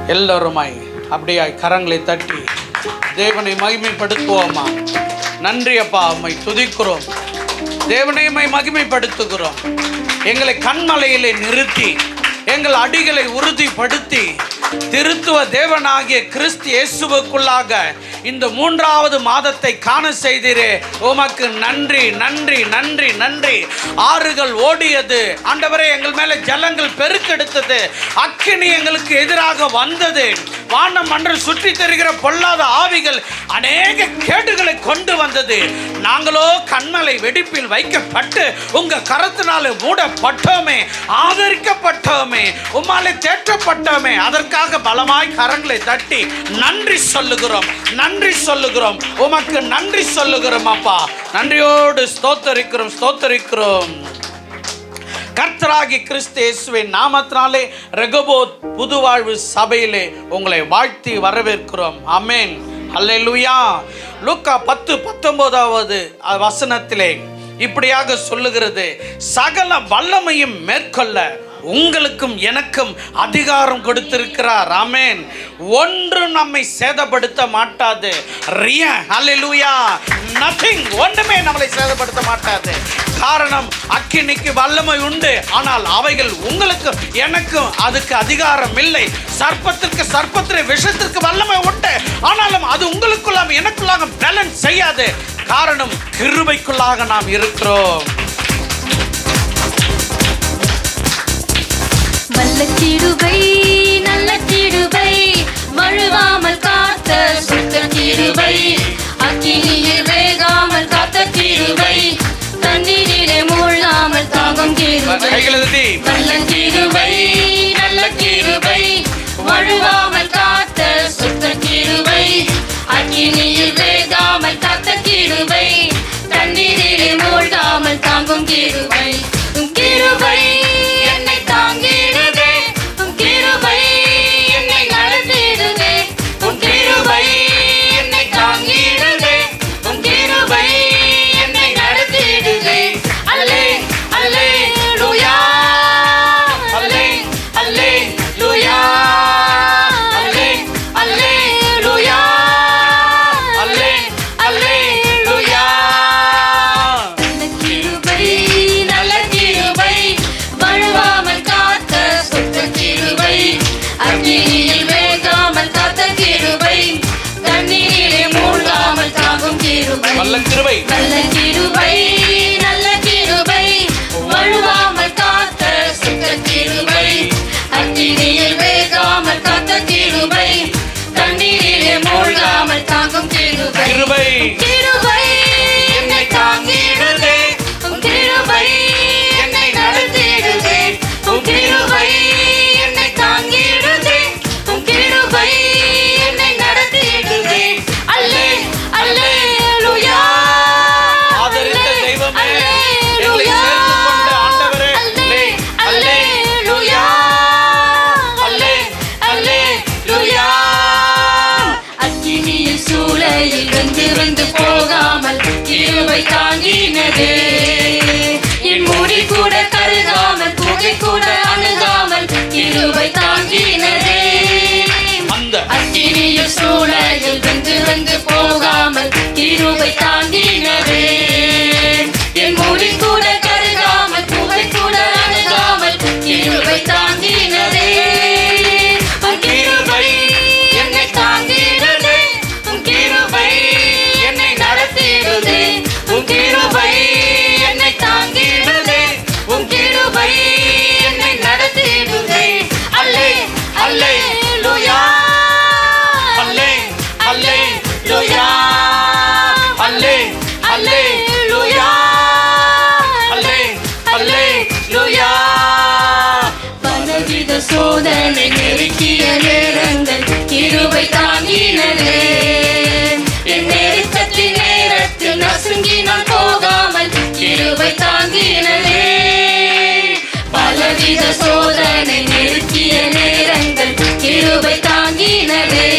எல்லோருமாய் அப்படியாய் கரங்களை தட்டி தேவனை மகிமைப்படுத்துவோமா? நன்றி அப்பா, உம்மை துதிக்கிறோம். தேவனை உம்மை மகிமைப்படுத்துகிறோம். எங்களை கண்மலையிலே நிறுத்தி எங்கள் அடிகளை உறுதிப்படுத்தி திருத்துவ தேவனாகிய கிறிஸ்து இயேசுவுக்குள்ளாக இந்த 3வது மாதத்தை காண செய்தீரே, உமக்கு நன்றி நன்றி நன்றி நன்றி. ஆறுகள் ஓடியது ஆண்டவரே, எங்கள் மேலே ஜலங்கள் பெருக்கெடுத்தது, அக்கினி எங்களுக்கு எதிராக வந்தது, வானம் மன்றம் சுற்றி தருகிற பொல்லாத ஆவிகள் அநேக கேடுகளை கொண்டு வந்தது. நாங்களோ கண்மலை வெடிப்பில் வைக்கப்பட்டு உங்க கரத்தினாலே மூடப்பட்டோமே, ஆதரிக்கப்பட்டோமே, உம்மாலே தேற்றப்பட்டோமே. அதற்காக பலமாய் கரங்களை தட்டி நன்றி சொல்லுகிறோம், நன்றி சொல்லுகிறோம், உமக்கு நன்றி சொல்லுகிறோம் அப்பா. நன்றியோடு ஸ்தோத்தரிக்கிறோம் ஸ்தோத்தரிக்கிறோம். கர்த்தராகி கிறிஸ்து இயேசுவின் நாமத்தினாலே ரெகோபோத் புதுவாழ்வு சபையிலே உங்களை வாழ்த்தி வரவேற்கிறோம். ஆமென், அல்லேலூயா. லூக்கா 10:19 வசனத்திலே இப்படியாக சொல்லுகிறது, சகல வல்லமையும் மேற்கொள்ள உங்களுக்கும் எனக்கும் அதிகாரம் கொடுத்திருக்கிறார். ஆமென். ஒன்று நம்மை சேதப்படுத்த மாட்டாது. ஹல்லேலூயா. நதிங், ஒன்றுமே நம்மளை சேதப்படுத்த மாட்டாது. காரணம், அக்கினிக்கு வல்லமை உண்டு, ஆனால் அவைகள் உங்களுக்கும் எனக்கும் அதுக்கு அதிகாரம் இல்லை. சர்ப்பத்திற்கு விஷத்திற்கு வல்லமை உண்டு, ஆனாலும் அது உங்களுக்குள்ளாக எனக்குள்ளாக பேலன்ஸ் செய்யாது. காரணம், கிருபைக்குள்ளாக நாம் இருக்கிறோம். நல்ல கிருபை, நல்ல கிருபை, மழுவாமல் காத்த சுத்த கிருபை, அக்கினியில் வேகாமல் காத்த கிருபை, தண்ணீரிலே மூழ்காமல் தாங்கும் கிருபை. நல்ல கிருபை, நல்ல கிருபை, மழுவாமல் காத்த சுத்த கிருபை, அக்கினியில் வேகாமல் காத்த கிருபை, தண்ணீரிலே மூழ்காமல் தாங்கும் கிருபை. கிருபை என்னை தாங்கிடுதே, உன் கிருபை என்னை நடத்திடுதே, உன் கிருபை என்னை தாங்கிடுதே, உன் கிருபை என்னை நடத்திடுதே. அல்லே அல்லேலூயா, அல்லே அல்லேலூயா, அல்லே அல்லேலூயா, அல்லே அல்லேலூயா. நல்ல கிருபை, நல்ல கிருபை, மழுவாமல் காத்த சுத்த கிருபை, அக்கினியில் வேகாமல் காத்த கிருபை, தண்ணீரிலே மூழ்காமல் தாங்கும் கிருபை. நல்ல கிருபை, நல்ல கிருபை, நல்ல கிருபை, மழுவாமல் காத்த சுத்த கிருபை, அக்கினியில் வேகாமல் காத்த கிருபை, தண்ணீரிலே மூழ்காமல் தாங்கும் கிருபை. கிருபை கிருபை என்னை தாங்கிடுதே, உன் கிருபை என்னை நடத்திடுதே, உன் கிருபை என்னை தாங்கிடுதே, உன் கிருபை என்னை நடத்திடுதே. அல்லே அல்லேலூயா, ஆதரித்த தெய்வமே, எங்களை சேர்த்துக் கொண்ட ஆண்டவரே, அல்லே அல்லேலூயா, அல்லே அல்லேலூயா. அக்கினியில் சூளையில் வெந்து போகாமல் கிருபை தாங்கினதே, என் முடி கூட கருகாமல் புகை கூட அணுகாமல் கிருபை தாங்கினதே. அந்த அக்கினியில் சூளையில் வெந்து போகாமல் கிருபை தாங்கினதே, என் முடி கூட கருகாமல் புகை கூட அணுகாமல் கிருபை தாங்கினதே. உன் கிருபை என்னை தாங்கிடுதே, உன் கிருபை என்னை நடத்திடுதே, உன் கிருபை என்னை தாங்கிடுதே, உன் கிருபை என்னை நடத்திடுதே. அல்லே அல்லேலூயா, அல்லே அல்லேலூயா, அல்லே அல்லேலூயா, அல்லே அல்லேலூயா. பலவித சோதனை நெருக்கிய நேரங்கள் கிருபை தாங்கினதே, என் நெருக்கத்தின் நேரத்தில் நசுங்கி நான் போகாமல் கிருபை தாங்கினதே. பலவித சோதனை நெருக்கிய நேரங்கள் கிருபை தாங்கினதே,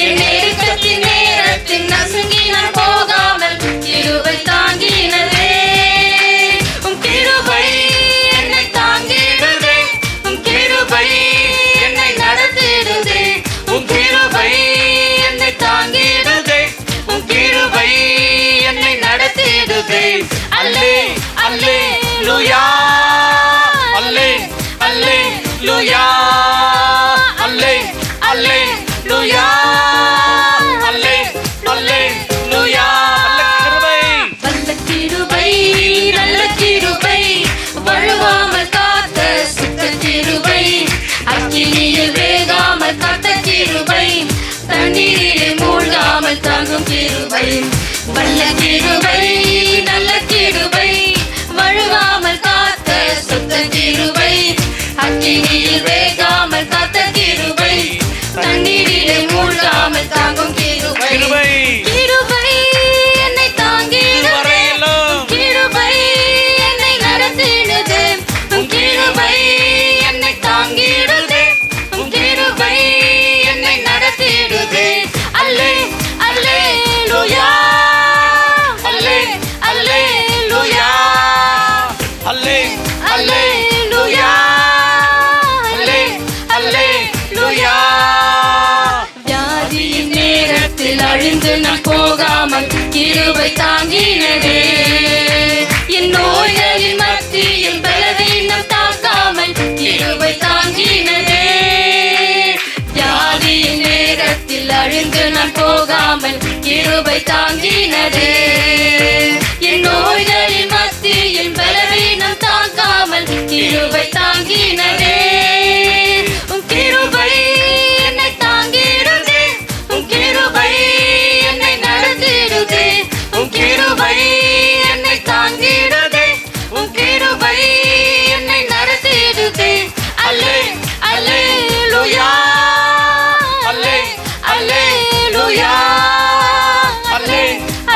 என் நெருக்கத்தின் நேரத்தில் நசுங்கி நான் போகாமல் கிருபை தாங்கினதே. உன் கிருபை என்னை தாங்கிடுதே, உன் கிருபை என்னை நடத்தி தாங்கிடுதே. அல்லே அல்லேலூயா, அல்லே அல்லேலூயா, அல்லே அல்லேலூயா, அல்லே அல்லேலூயா. வல்ல கிருபை நல்ல கிருபை, வழுவாமல் காத்த சுத்த கிருபை, அக்கினியில் வேகாமல் காத்த கிருபை, தண்ணீரில் மூழ்காமல் தாங்கும் கிருபை. வல்ல கிருபை நல்ல கிருபை, வழுவாமல் காத்த சுத்த கிருபை, அக்கினியில் வேகாமல் காத்த கிருபை, தண்ணீரிலே மூழ்காமல் தாங்கும் கிருபை. கிருபை என்னை தாங்கிடுதே, கிருபை என்னை நடத்திடுதே, கிருபை என்னை தாங்கிடுதே, கிருபை என்னை நடத்திடுதே. அல்லே அல்லேலூயா, அல்லே அல்லேலூயா, அல்லே அல்லேலூயா, அல்லே அல்லேலூயா. வியாதியின் நேரத்தில் அழிந்து நான் போகாமல் கிருபை தாங்கினதே, என் நோய்களின் மத்தியில் பலவீனம் தாக்காமல் கிருபை தாங்கினதே. வியாதியின் நேரத்தில் அழிந்து நான் போகாமல் கிருபை தாங்கினதே, என் நோய்களின் மத்தியில் பலவீனம் தாக்காமல் கிருபை தாங்கினதே. உம் கிருபை என்னை தாங்கிடுதே, உம் கிருபை என்னை நடத்திடுதே, உம் கிருபை என்னை தாங்கிடுதே, உம் கிருபை என்னை நடத்திடுதே. அல்லே அல்லேலூயா, அல்லே அல்லேலூயா, அல்லே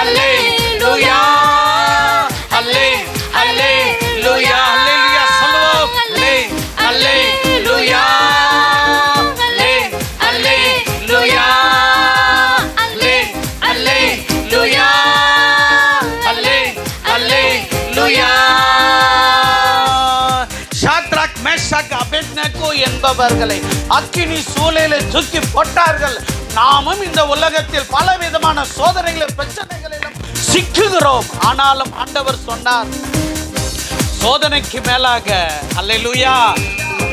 அல்லேலூயா, அல்லே அல்லேலூயா. அல்லேலூயா சொல்லுவோம். அல்லே அல்லேலூயா, அல்லே அல்லேலூயா, அல்லே அல்லேலூயா, அல்லே அல்லேலூயா. ஷாத்ராக், மேஷாக், அபேத்நேகோ என்பவர்களை அக்கினி சூளையிலே தூக்கி போட்டார்கள். நாமும் இந்த உலகத்தில் பல விதமான சோதனைகளிலும் பிரச்சனைகளிலும் சிக்குகிறோம். ஆனாலும் ஆண்டவர் சொன்னார், சோதனைக்கு மேலாக அல்லேலூயா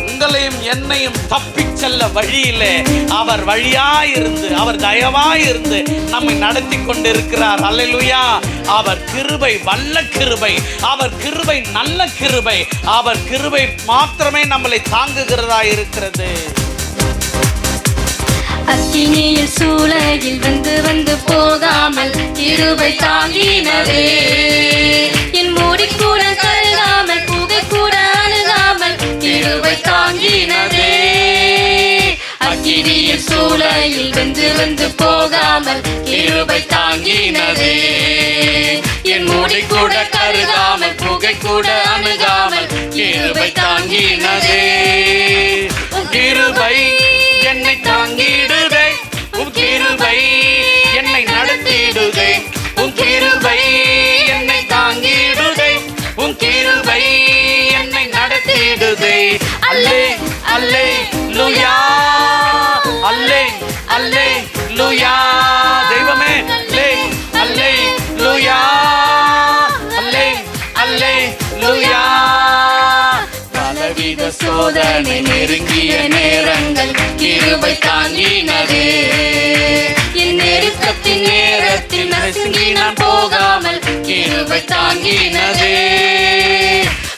உங்களையும் என்னையும் தப்பிச் செல்ல வழியிலே அவர் வழியாயிருந்து, அவர் தயவாயிருந்து நம்மை நடத்தி கொண்டிருக்கிறார். அல்லேலூயா. அவர் கிருபை வல்ல கிருபை, அவர் கிருபை நல்ல கிருபை, அவர் கிருபை மாத்திரமே நம்மளை தாங்குகிறதா இருக்கிறது. அக்கினியில் சூளையில் வந்து வந்து போகாமல் கிருபை தாங்கினதே, என் மூடி கூட கருகாமல் புகை கூட அணுகாமல் கிருபை தாங்கினதே. அக்கினியில் சூளையில் வந்து வந்து போகாமல் கிருபை தாங்கினதே, என் மூடி கூட கருகாமல் புகை கூட அணுகாமல் கிருபை தாங்கினதே. கிருபை என்னை தாங்கிடுதே, உம் கிருபை என்னை நடத்திடுதே, உம் கிருபை என்னை தாங்கிடுதே, உம் கிருபை என்னை நடத்திடுதே. அல்லே அல்லேலூயா, அல்லே அல்லேலூயா. தெய்வமே, அல்லே அல்லேலூயா, அல்லே அல்லேலூயா. பலவித சோதனை நெருங்கிய நேரங்கள் கிருபை தாங்கினதே, என் நெருக்கத்தின் நேரத்தில் நசுங்கி நான் போகாமல் கிருபை தாங்கினதே.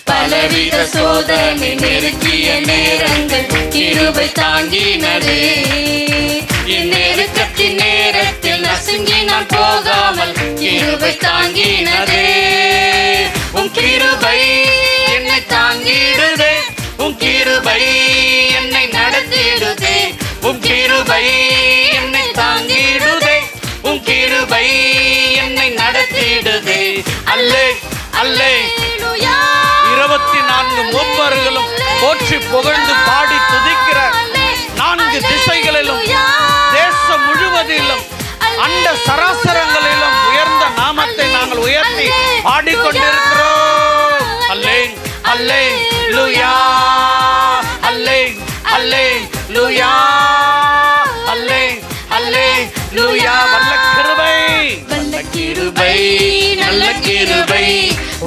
பலவித சோதனை நெருங்கிய நேரங்கள் கிருபை தாங்கினதே, என் நெருக்கத்தின் நேரத்தில் நசுங்கி நான் போகாமல் கிருபை தாங்கினதே. உம் கிருபை என்னை தாங்கிடுதே, உம் கிருபை என்னை நடத்திடுதே, உம் கிருபை என்னை தாங்கிடுதே, உம் கிருபை என்னை நடத்திடுதே. அல்லே அல்லேலூயா. 24 மூப்பர்களும் போற்றி புகழ்ந்து பாடி துதிக்கிற 4 திசைகளிலும் தேசம் முழுவதிலும் அண்ட சராசரங்களிலும் உயர்ந்த நாமத்தை நாங்கள் உயர்த்தி பாடிக்கொண்டிருக்கிறோம். அல்லே அல்லேலூயா, அல்லே அல்லேலூயா, அல்லே அல்லேலூயா. வல்ல கிருபை நல்ல கிருபை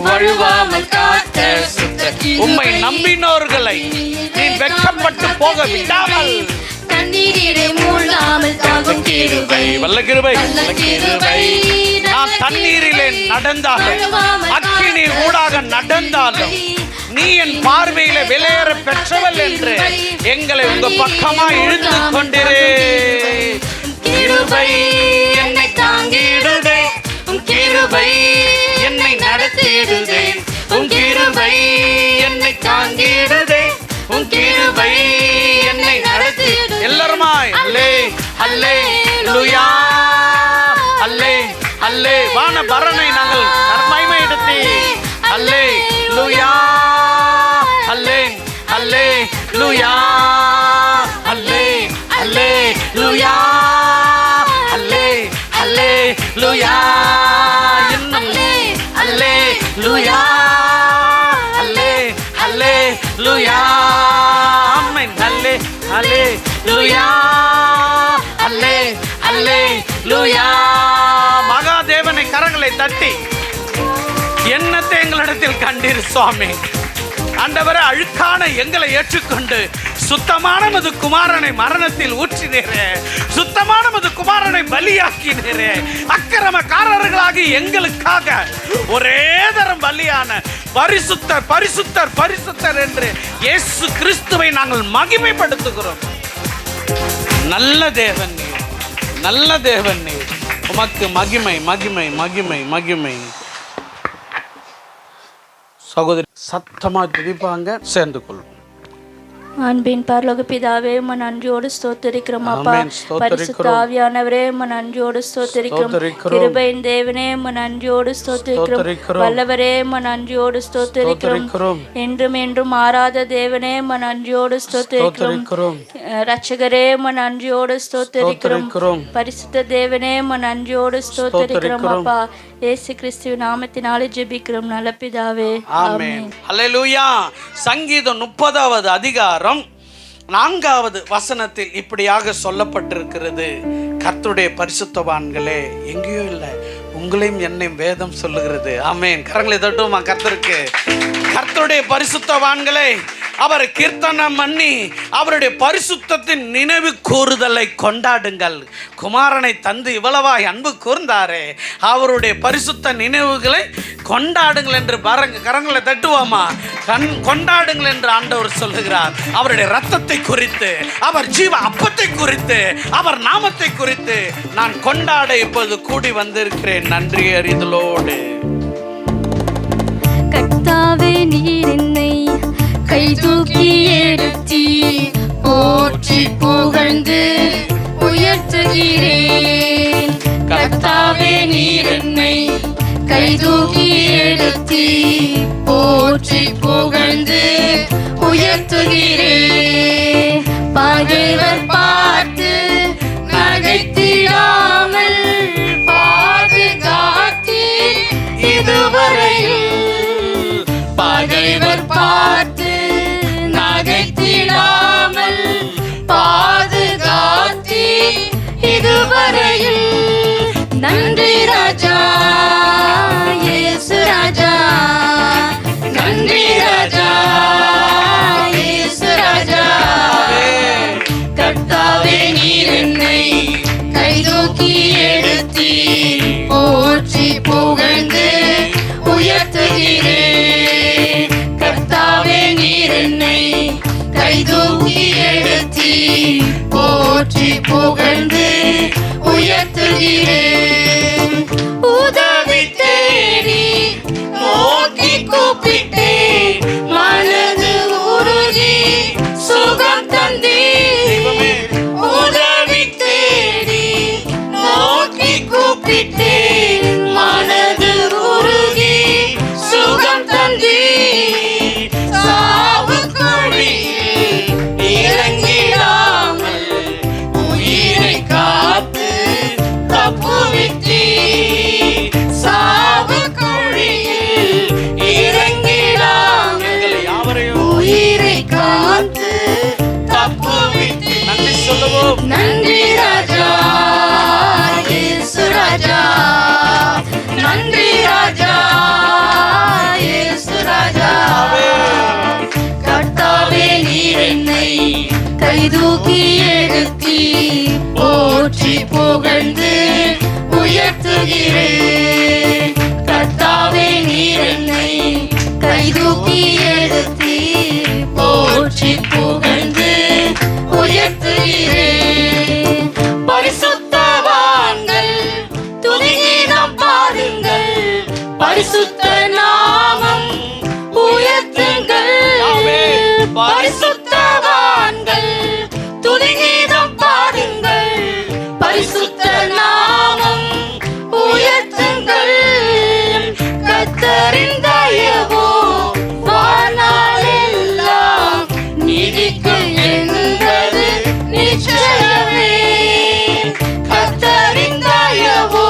வழுவாமல் காத்த சுத்த கிருபை. உம்மை நம்பினோர்களை நீ வெட்கப்பட்டு போக விடாமல் தண்ணீரிலே மூழ்காமல் தாகும் கிருபை. வல்ல கிருபை. நல்ல கிருபை. நான் தண்ணீரிலே நடந்தாலும் அக்கினீர் ஊடாக நடந்தாலும் நீ என் பார்வையில விலையேற பெற்றவள் என்று எங்களை உங்க பக்கமா இழுத்து கொண்டிரு. கிருபை என்னை தாங்கிடுதே, உம் கிருபை என்னை நடத்திடுதே, உம் கிருபை என்னை தாங்கிடுதே, உம் கிருபை என்னை நடத்திடுதே. எல்லாருமாய் அல்லே அல்லே லூயா அல்லே அல்லே வான பரணை நாங்கள் நன்மைமை எடுத்து அல்லே லூயா அல்லே அல்லே லூயா அல்லே அல்லே லூயா அல்லே அல்லே லூயா இன்னும் அல்லே லூயா அல்லே அல்லே லூயா ஆமென் அல்லே அல்லே லூயா அல்லே அல்லே லூயா. மகாதேவனை கரங்களை தட்டி என்னத்தை எங்களிடத்தில் கண்டீர் சுவாமி. ஆண்டவரே, அழுக்கான எங்களை ஏற்றுக்கொண்டு சுத்தமான மது குமாரனை மரணத்தில் ஊற்றினீரே, சுத்தமான மது குமாரனை பலியாக்கினீரே. அக்கிரமக்காரர்களாகி எங்களுக்காக ஒரே தரம் பலியான பரிசுத்தர் பரிசுத்தர் பரிசுத்தர் என்று இயேசு கிறிஸ்துவை நாங்கள் மகிமைப்படுத்துகிறோம். நல்ல தேவன் நீர், நல்ல தேவன் நீர். உமக்கு மகிமை மகிமை மகிமை மகிமை. சகோதரி சத்தமா துதிப்பாங்க, சேர்ந்து கொள்வோம். அன்பின் பரலோக பிதாவே, உம்மை நன்றியோடு ஸ்தோத்திரிக்கிறோம் அப்பா. பரிசுத்த ஆவியானவரே, உம்மை நன்றியோடு ஸ்தோத்திரிக்கிறோம். கிருபையின் தேவனே, உம்மை நன்றியோடு ஸ்தோத்திரிக்கிறோம். வல்லவரே, உம்மை நன்றியோடு ஸ்தோத்திரிக்கிறோம். என்றும் என்றும் மாறாத தேவனே, உம்மை நன்றியோடு ஸ்தோத்திரிக்கிறோம். இரட்சகரே, உம்மை நன்றியோடு ஸ்தோத்திரிக்கிறோம். பரிசுத்த தேவனே, உம்மை நன்றியோடு ஸ்தோத்திரிக்கிறோம் அப்பா. இயேசு கிறிஸ்துவின் நாமத்தினாலே ஜெபிக்கிறோம் நல்ல பிதாவே, ஆமென். அல்லேலூயா. சங்கீதம் 30வது அதிகாரம் 4வது வசனத்தில் இப்படியாக சொல்லப்பட்டிருக்கிறது. கர்த்தருடைய பரிசுத்தவான்களே, எங்கேயோ இல்லை, உங்களையும் என்னையும் வேதம் சொல்லுகிறது. ஆமென். கரங்களை தட்டுமா கர்த்தருக்கு. கர்த்தருடைய பரிசுத்தவான்களே, அவரை கீர்த்தனம் பண்ணி அவருடைய பரிசுத்தத்தின் நினைவு கூறுதலை கொண்டாடுங்கள். குமாரனை தந்து இவ்வளவாய் அன்பு கூர்ந்தாரே, அவருடைய பரிசுத்த நினைவுகளை கொண்டாடுங்கள் என்று கரங்களை தட்டுவோமா? கொண்டாடுங்கள் என்று ஆண்டவர் சொல்லுகிறார். அவருடைய ரத்தத்தை குறித்து, அவர் ஜீவ அப்பத்தை குறித்து, அவர் நாமத்தை குறித்து நான் கொண்டாட இப்போது கூடி வந்திருக்கிறேன் நன்றி அறிதலோடு. கர்த்தாவே, நீர் என்னை கை தூக்கி எடுத்தி போற்றி புகழ்ந்து உயர்த்துகிறேன். கர்த்தாவே, நீர் என்னை கை தூக்கி எடுத்தி போற்றி புகழ்ந்து உயர்த்துகிறேன். பகைவர் பார்த்து நகைத்திடாமல் பாதுகாத்தீர் இதுவரையில். பகைவர் பார்த்து நகைத்திடாமல் பாதுகாத்தீர் இதுவரையில். நன்றி ராஜா, இயேசு ராஜா, நன்றி ராஜா, இயேசு ராஜா. கர்த்தாவே, நீர் என்னை கை தூக்கி எடுத்தி போற்றி புகழ்ந்து உயர்த்துகிறேன். கர்த்தாவே, நீர் என்னை கை தூக்கி எடுத்தி போற்றி புகழ்ந்து உயர்த்துகிறேன். உதவி தேடி நோக்கி கூப்பிட்டேன், மனது உருகி சுகம் தந்தீர். உதவி தேடி நோக்கி கூப்பிட்டேன், மனது உருகி சுகம் தந்தீர். சாவு குழியில் இறங்கிடாமல் உயிரை காத்து தப்புவி கைதூக்கி எடுத்தி போற்றி புகழ்ந்து உயர்த்துகிறேன். கர்த்தாவே நீர் என்னை கைதூக்கி எடுத்தி போற்றி புகழ்ந்து உயர்த்துகிறேன். பரிசுத்தவான்கள் துதிகீதம் பாடுங்கள், பரிசுத்த நாமம் உயர்த்துங்கள். பரிசுத்தவான்கள் துதிகீதம் பாடுங்கள், பரிசுத்த நாமம் உயர்த்துங்கள். கர்த்தரின் தயவோ வாழ்நாளெல்லாம் நீடிக்கும் என்பது நிச்சயமே. கர்த்தரின் தயவோ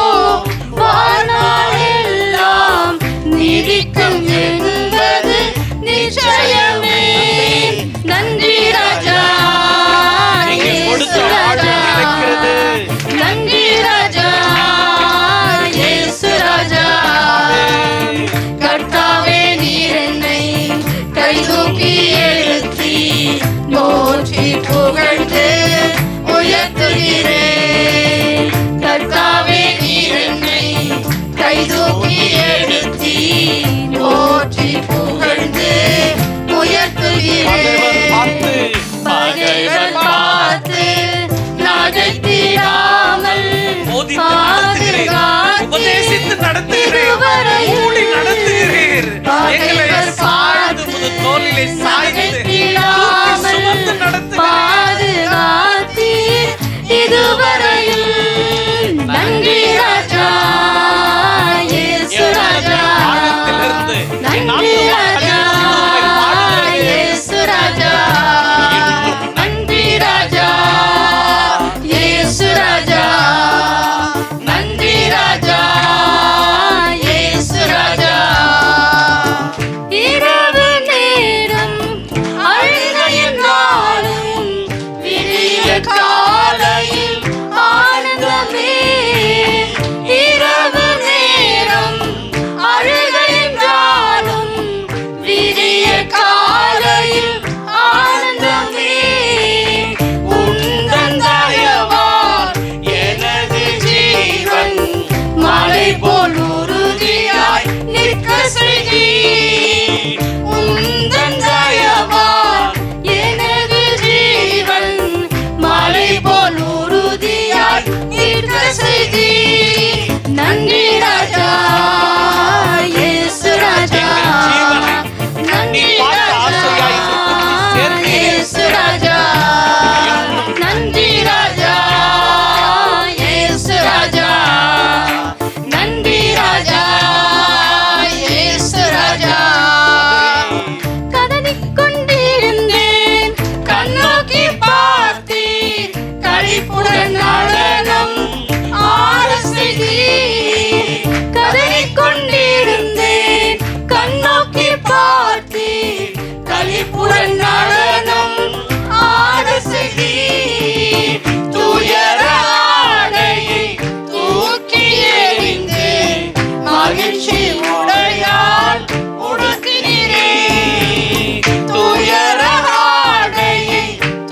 வாழ்நாளெல்லாம் நீடிக்கும் என்பது நிச்சயமே. நன்றி ராஜா, இயேசு ராஜா. நன்றி ராஜா, இயேசு ராஜா. கர்த்தாவே நீர் என்னை கைதூக்கி எடுத்தி போற்றி புகழ்ந்து உயர்த்துகிறேன். கர்த்தாவே நீர் என்னை கைதூக்கி எடுத்தி போற்றி புகழ்ந்து உயர்த்துகிறேன். பகைவர் பார்த்து நகைத்திடாமல் உபதேசித்து நடத்துகிறீர், ஊழி நடத்துகிறீர். எங்களை சாய்ந்து புது தோளிலே சாய்ந்து சுமந்து நடத்துகிறீர். பாதுகாத்தீர் இதுவரையில். நன்றி ராஜா, இயேசு ராஜா. நன்றி ராஜா, இயேசு ராஜா. நன்றி ராஜா, இயேசு ராஜா. நன்றி ராஜா, இயேசு ராஜா. இரவு நேரம் அழுகையின் நாளும் விடிய காலையில் ஆனந்தமே. இரவு நேரம் அழுகையின் நாளும் விடிய காலையில் ஆனந்தமே. உந்தன் தயவால் எனது ஜீவன் மலை போல் உறுதியாய் நிற்க செய்தீர். உந்தன் தயவால் எனது ஜீவன் மலை போல் உறுதியாய் நிற்க செய்தீர். நன்றி ராஜா, இயேசு ராஜா. நன்றி ராஜா, இயேசு ராஜா. நன்றி ராஜா, இயேசு ராஜா. நன்றி ராஜா, இயேசு ராஜா. கதறிக் கொண்டிருந்தேன், கண்ணோக்கி பார்த்தீர். களிப்புடன் நடனம் ஆட செய்தீர். கதறிக் கொண்டிருந்தேன், கண்ணோக்கி பார்த்தீர். களிப்புடன் நடனம் ஆட செய்தீர். துயர ஆடையை தூக்கி எறிந்து மகிழ்ச்சி உடையால் உடுத்தினீரே. துயர ஆடையை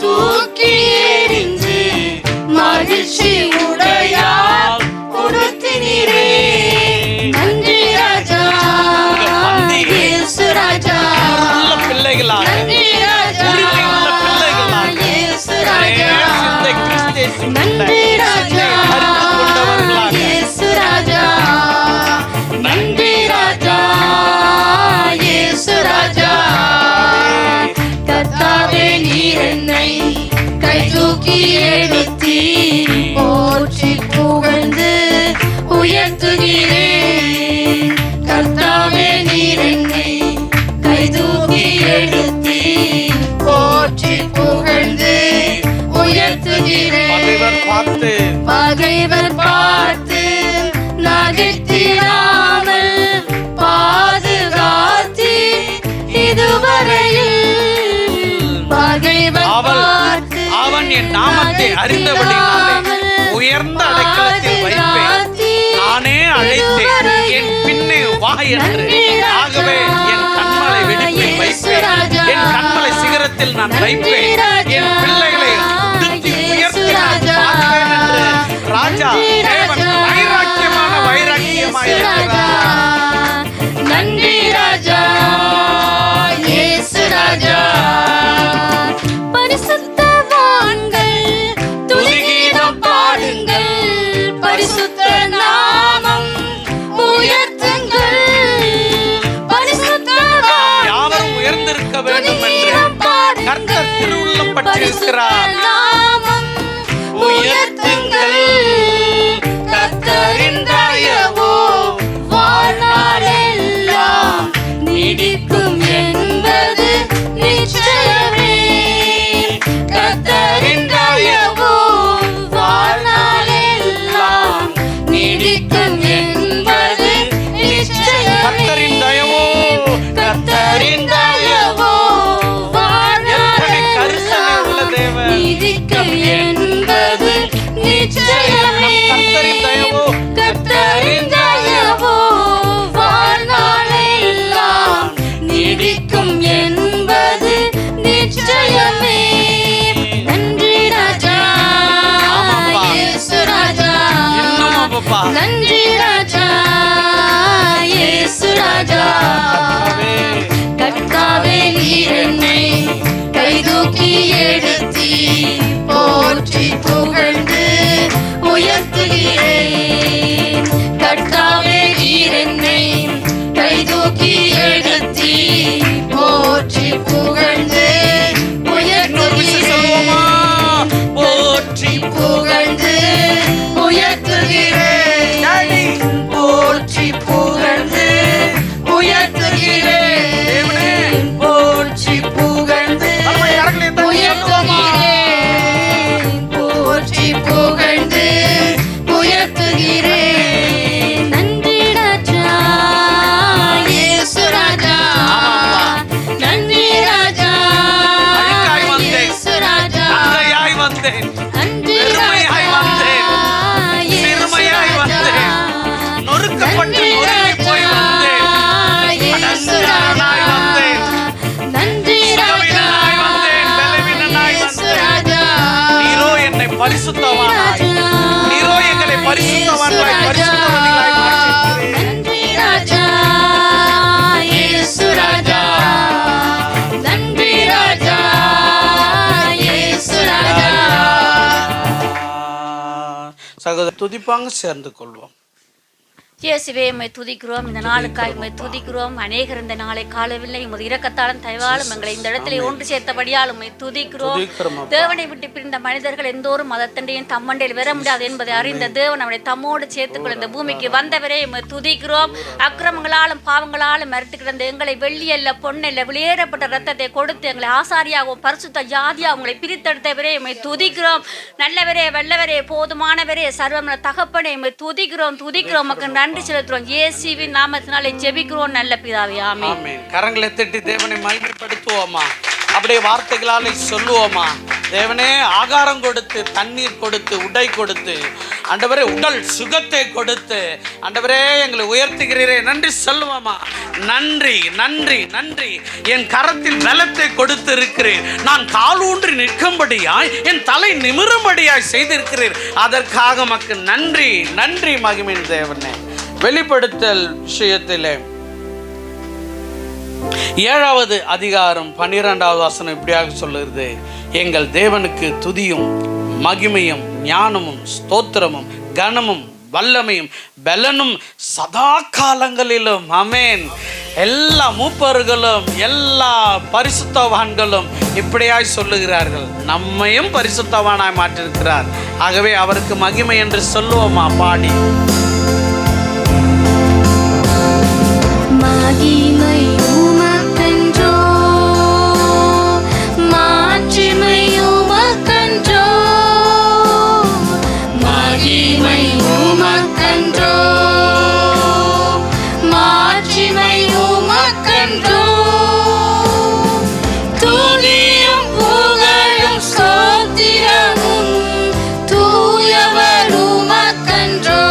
தூக்கி எறிந்து மகிழ்ச்சி உடையால் உடுத்தினீரே. நன்றி ராஜா, இயேசு ராஜா. பிள்ளைகளாக நன்றி ராஜா, இயேசு ராஜா. நன்றி ராஜா, இயேசு ராஜா. நன்றி ராஜா, இயேசு ராஜா. கர்த்தாவே நீர் என்னை கைதூக்கி எடுத்தி போற்றி புகழ்ந்து உயர்த்துகிறேன். கர்த்தாவே நீர் என்னை கைதூக்கி எடுத்தி போற்றி புகழ்ந்து உயர்த்துகிறேன். பகைவர் பார்த்து நகைத்திடாமல் பாதுகாத்தி இதுவரையில். பகைவர் பார்த்து அவன் என் நாமத்தை அறிந்தபடினாலே உயர்ந்த அடைக்கலத்தில் வைப்பேன். நானே அழைத்தேன், என் பின்னே வா என்று. ஆகவே என் கண்மலை வெடிப்பில் வைப்பேன், என் கண்மலை சிகரத்தில் நான் வைப்பேன். என் பிள்ளைகளை வேண்டும் என்று கர்த்தர் திருவுள்ளம் பற்றிருக்கிறார். உயர்த்துங்கள் கர்த்தரின் தயவோ வாழ்நாளெல்லாம் நீடிக்கும் என்பது நிச்சயமே. கர்த்தரின் தயவோ வாழ்நாளெல்லாம் நீடிக்கும் என்பது நிச்சயமே. கர்த்தரின் தயவோ கர்த்தரின் தயவோ எத்தனை கரிசனை உள்ள தேவன். நீடிக்கும் என்பது நிச்சயமே. கர்த்தரின் தயவோ கர்த்தரின் தயவோ வாழ்நாளெல்லாம் நீடிக்கும் என்பது நிச்சயமே. நன்றி ராஜா இயேசு ராஜா. இன்னும் அப்பா நன்றி ராஜா இயேசு ராஜா. கர்த்தாவே நீர் என்னை கைதூக்கி எடுத்தி போற்றி புகழ்ந்து உயர்த்துகிறேன். கர்த்தாவே நீர் என்னை கைதூக்கி எடுத்தி போற்றி புகழ்ந்து உயர்த்துகிறேன். போற்றி புகழ்ந்து உயர்த்துகிறேன். போற்றி புகழ்ந்து உயர்த்துகிறேன். போற்றி புகழ்ந்து உயர்த்துகிறேன். போற்றி புகழ்ந்து உயர்த்துகிறேன். நன்றி ராஜா இயேசு ராஜா. நன்றி ராஜா இயேசு ராஜா. அன்றையாய் வந்தேன், நன்றி பெருமையாய் வந்தேன், சிறுமையாய் வந்தேன், நொறுக்கப்பட்டு நொறுங்கி போய் வந்தேன், அடங்குகிறவனாய் வந்தேன், சுகவீனனாய் வந்தேன், பலவீனனாய் வந்தேன். நீரோ என்னை பரிசுத்தவானாய், நீரோ எங்களை பரிசுத்தவான்களாய் பரிசுத்தவான்களாய் மாற்றினீரே. நன்றி ராஜா இயேசு ராஜா. நன்றி ராஜா இயேசு ராஜா. சகோதரர் துதிப்பாங்க, சேர்ந்து கொள்வோம். இயேசுவே உம்மை துதிக்கிறோம். இந்த நாளுக்காய் உம்மை துதிக்கிறோம். அநேகர் இந்த நாளை காலவில்லை. உமது இரக்கத்தாலும் தயவாலும் எங்களை இந்த இடத்திலே ஒன்று சேர்த்தபடியால் உம்மை துதிக்கிறோம். தேவனை விட்டு பிரிந்த மனிதர்கள் எந்தோரும் மதத்தண்டையும் தம்மண்டையில் வர முடியாது என்பதை அறிந்த தேவன் அவனை தம்மோடு சேர்த்துக்கொள்ள இந்த பூமிக்கு வந்தவரே உம்மை துதிக்கிறோம். அக்கிரமங்களாலும் பாவங்களாலும் மறுத்து கிடந்த எங்களை வெள்ளியல்ல பொன்னல்ல வெளியேறப்பட்ட ரத்தத்தை கொடுத்து எங்களை ஆசாரியாகவும் பரிசுத்த ஜாதியாக உங்களை பிரித்தெடுத்தவரே உம்மை துதிக்கிறோம். நல்லவரே வல்லவரே போதுமானவரே சர்வமன தகப்பனே உம்மை துதிக்கிறோம். மக்கள் நன்றி செலுத்துறோம். இயேசுவின் நாமத்தினாலே ஜெபிக்கிறோம் நல்ல பிதாவே. ஆமென். ஆமென். கரங்களை தட்டி தேவனை மகிமைப்படுத்துவோமா? அப்படியே வார்த்தைகளாலே சொல்லுவோமா? தேவனே ஆகாரம் கொடுத்து, தண்ணீர் கொடுத்து, உடை கொடுத்து, ஆண்டவரே உடல் சுகத்தை கொடுத்து, ஆண்டவரே எங்களை உயர்த்துகிறீரே, நன்றி சொல்லுவோமா? நன்றி நன்றி நன்றி. என் கரத்தில் பலத்தை கொடுத்து இருக்கிறேன். நான் கால் ஊன்றி நிற்கும்படியாய், என் தலை நிமிரும்படியாய் செய்திருக்கிறேன். அதற்காக மக்கு நன்றி நன்றி. மகிமையின் தேவனே, வெளிப்படுத்தல் விஷயத்திலே 7வது அதிகாரம் 12வது வசனம் இப்படியாக சொல்லுகிறது: எங்கள் தேவனுக்கு துதியும் மகிமையும் ஞானமும் ஸ்தோத்திரமும் கனமும் வல்லமையும் பலனும் சதா காலங்களிலும். ஆமென். எல்லா மூப்பர்களும் எல்லா பரிசுத்தவான்களும் இப்படியாய் சொல்லுகிறார்கள். நம்மையும் பரிசுத்தவானாய் மாற்றிருக்கிறார். ஆகவே அவருக்கு மகிமை என்று சொல்லுவோமா? பாடி மகிமை உமக்கென்றோ, மாட்சிமை உமக்கென்றோ, மகிமை உமக்கென்றோ, மாட்சிமை உமக்கென்றோ, துதியும் புகழும் ஸ்தோத்திரமும் தூயவர் உமக்கென்றோ.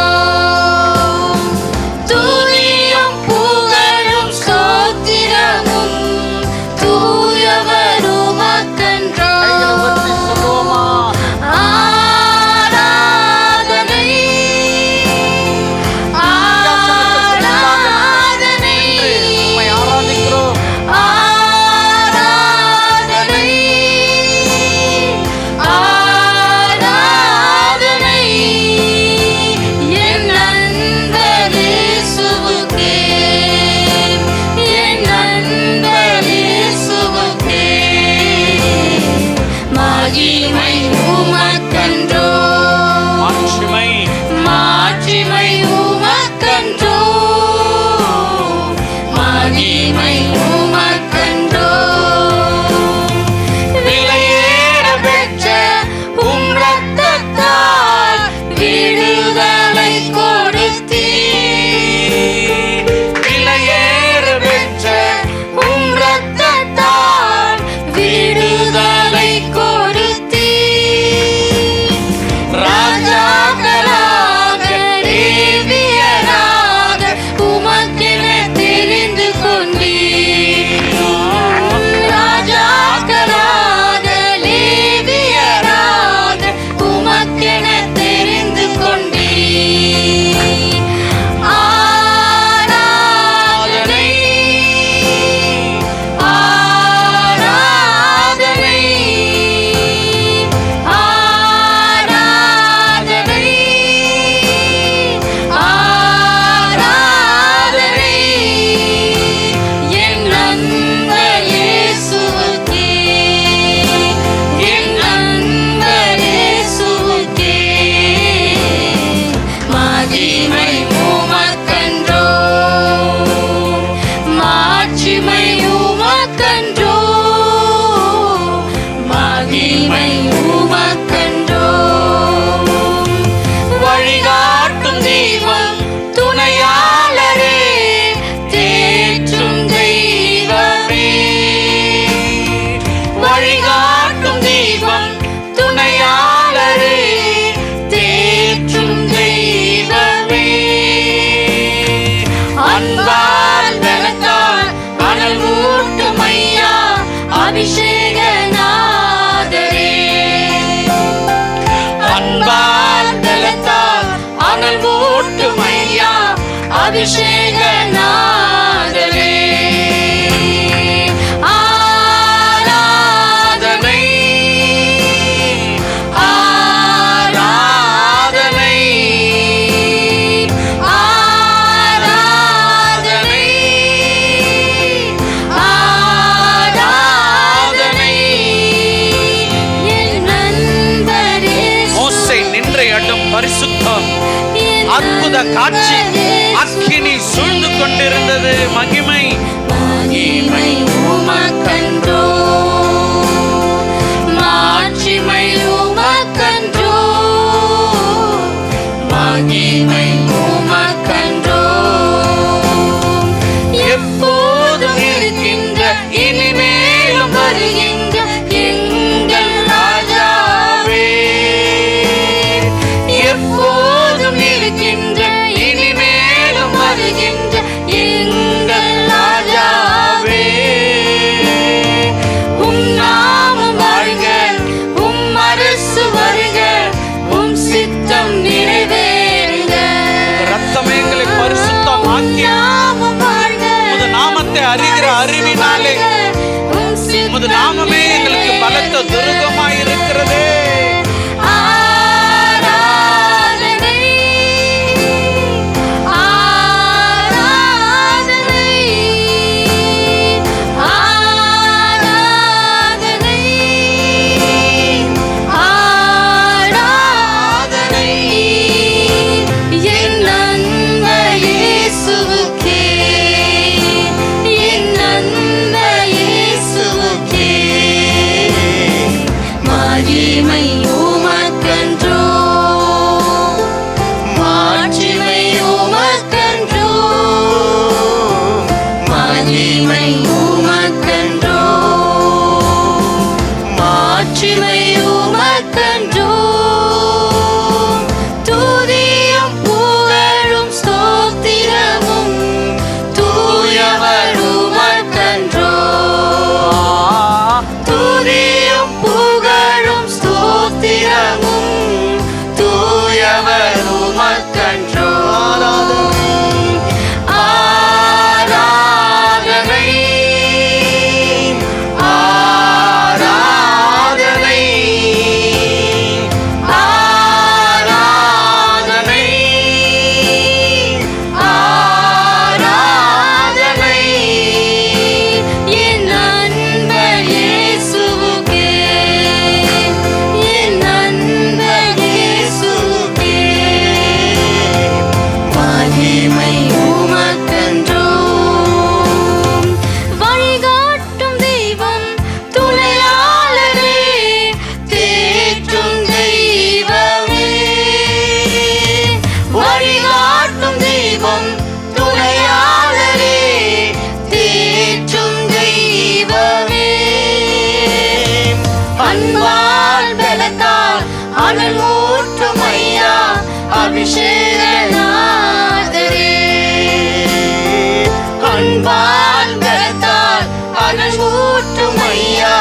அன்பால் பலத்தால் அனல் மூட்டும் ஐயா அபிஷேக நாதரே. அன்பால் பலத்தால் அனல் மூட்டும் ஐயா அபிஷேக நாதரே. ஆராதனை ஆராதனை ஆராதனை ஆராதனை. என் நண்பரே மோசே நின்ற இடம் பரிசுத்தம். அற்புத காட்சி, அக்கினி சூழ்ந்து கொண்டிருந்தது. மகிமை மகிமை உமக்கன்றோ, மாட்சிமை உமக்கன்றோ, மகிமை உமக்கன்றோ. எப்போதும் இருக்கின்ற இனிமேலும் வருகின்ற எங்கள் ராஜாவே. எப்போதும் இருக்கின்ற இனிமேலும் வருகின்ற எங்கள் ராஜாவே. உம் நாமம் வாழ்க, உம் அரசு வருக, உம் சித்தம் நிறைவேறுக. ரத்தமே எங்களை பரிசுத்தம் ஆக்கி நாமம் வாழ்க, உமது நாமத்தை அறிகிற அறிவினாலே உமது நாமமே எங்களுக்கு பலத்த துருகமாய் இருக்கிறதே. ஆராதனை ஆராதனை ஆராதனை ஆராதனை. என் நண்பர் இயேசுவுக்கே, என் நண்பர் இயேசுவுக்கே. மகிமை உமக்கன்றோ, மாட்சிமை உமக்கன்றோ, மகிமை உமக்கன்றோ, மாட்சிமை உமக்கன்றோ. துதியும் புகழும் ஸ்தோத்திரமும் தூயவர் உமக்கன்றோ. துதியும் புகழும் ஸ்தோத்திரமும் தூயவர் உமக்கன்றோ. ஆராதனை ஆராதனை ஆராதனை ஆராதனை. என் நண்பர் இயேசுவுக்கே, என் நண்பர் இயேசுவுக்கே. மகிமை உமக்கன்றோ. வழிகாட்டும் தெய்வம் துணையாளரே, தேற்றும் தெய்வமே. வழிகாட்டும் தெய்வம் துணையாளரே, தேற்றும் தெய்வமே. அன்பால் பலத்தால் அனல் மூட்டும் ஐயா அபிஷேக நாதரே. அன்பால் பலத்தால் அனல் மூட்டும் ஐயா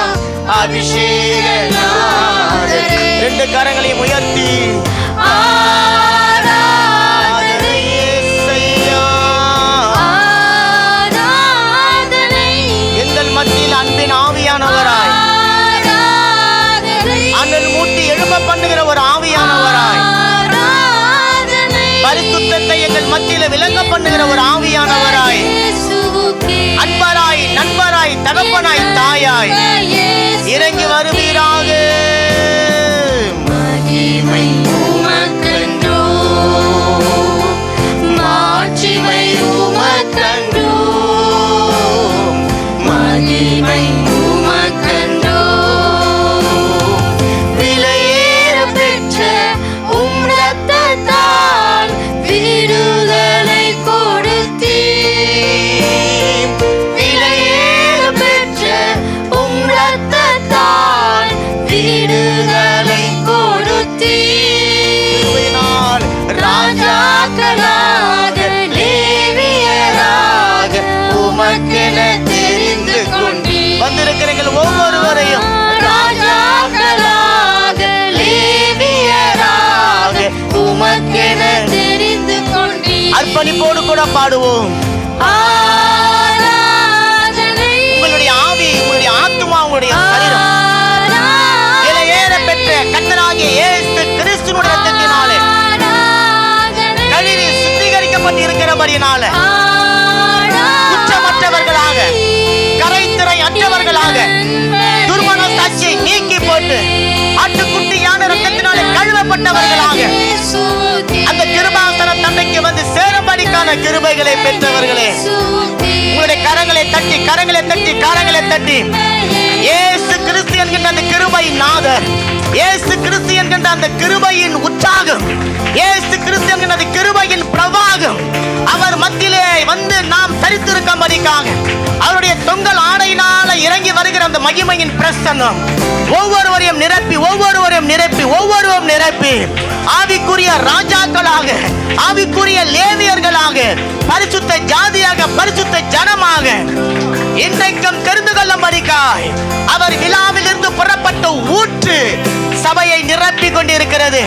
அபிஷேக நாதரே. ரெண்டு கரங்களையும் உயர்த்தி ஆராதனை இயேசையா. ஆராதனை எங்கள் மத்தியில் அன்பின் ஆவியானவராய், ஆராதனை அனல் மூட்டி எழும்ப பண்ணுகிற ஒரு ஆவியானவராய், ஆராதனை. பரிசுத்தத்தை எங்கள் மத்தியில விளங்க பண்ணுகிற ஒரு ஆவியானவராய், இயேசுவுக்கே, அன்பராய், நண்பராய், தகப்பனாய், தாயாய் இறங்கி வருவீராக. மகிமை உமக்கன்றோ, மாட்சிமை உமக்கன்றோ, மகிமை உமக்கன்றோ. விலையேற பெற்ற உம் இரத்தத்தால் விடுதலை கொடுத்தீர். கூட பாடுவோம். ஆராதனை உங்களுடைய ஆவி, உங்களுடைய ஆத்துமா, உங்களுடைய சரீரம் விலையேற பெற்ற கர்த்தராகிய இயேசு கிறிஸ்துவினுடைய இரத்தத்தினாலே கழுவி சுத்திகரிக்கப்பட்டு இருக்கிறபடியினால குற்றமற்றவர்களாக, கரைத்திரை அற்றவர்களாக, துர்மன சாட்சியை நீக்கி போட்டு ஆட்டுக்குட்டியான இரத்தத்தினாலே கழுவப்பட்டவர்களாக அந்த கிருபாசன தந்தைக்கு வந்து சேரும்படிக்கான கிருபைகளை பெற்றவர்களே, உங்களுடைய கரங்களை தட்டி, கரங்களை தட்டி, கரங்களை தட்டி, இயேசு கிறிஸ்து என்கின்ற அந்த கிருபை நாதர், இயேசு கிறிஸ்து என்கின்ற அந்த கிருபையின் உற்சாகம், இயேசு கிறிஸ்து என்கின்ற அந்த கிருபையின் பிரவாகம் அவர் மத்தியிலே வந்து நாம் தரித்திருக்கும்படிக்காக அவருடைய தொங்கல் ஆடையினால இறங்கி வருகிற அந்த மகிமையின் பிரசன்னம் ஒவ்வொருவரையும் நிரப்பி, ஒவ்வொருவரையும் நிரப்பி, ஒவ்வொருவரும் நிரப்பி ஆவிக்குரிய ராஜாக்களாக, ஆவிக்குரிய லேவியர்களாக, பரிசுத்த ஜாதியாக, பரிசுத்த ஜனமாக இன்றைக்கும் தெரிந்து கொள்ளும்படிக்காய் அவர் விழாவில் இருந்து புறப்பட்ட ஊற்று சபையை நிரப்பி கொண்டிருக்கிறது.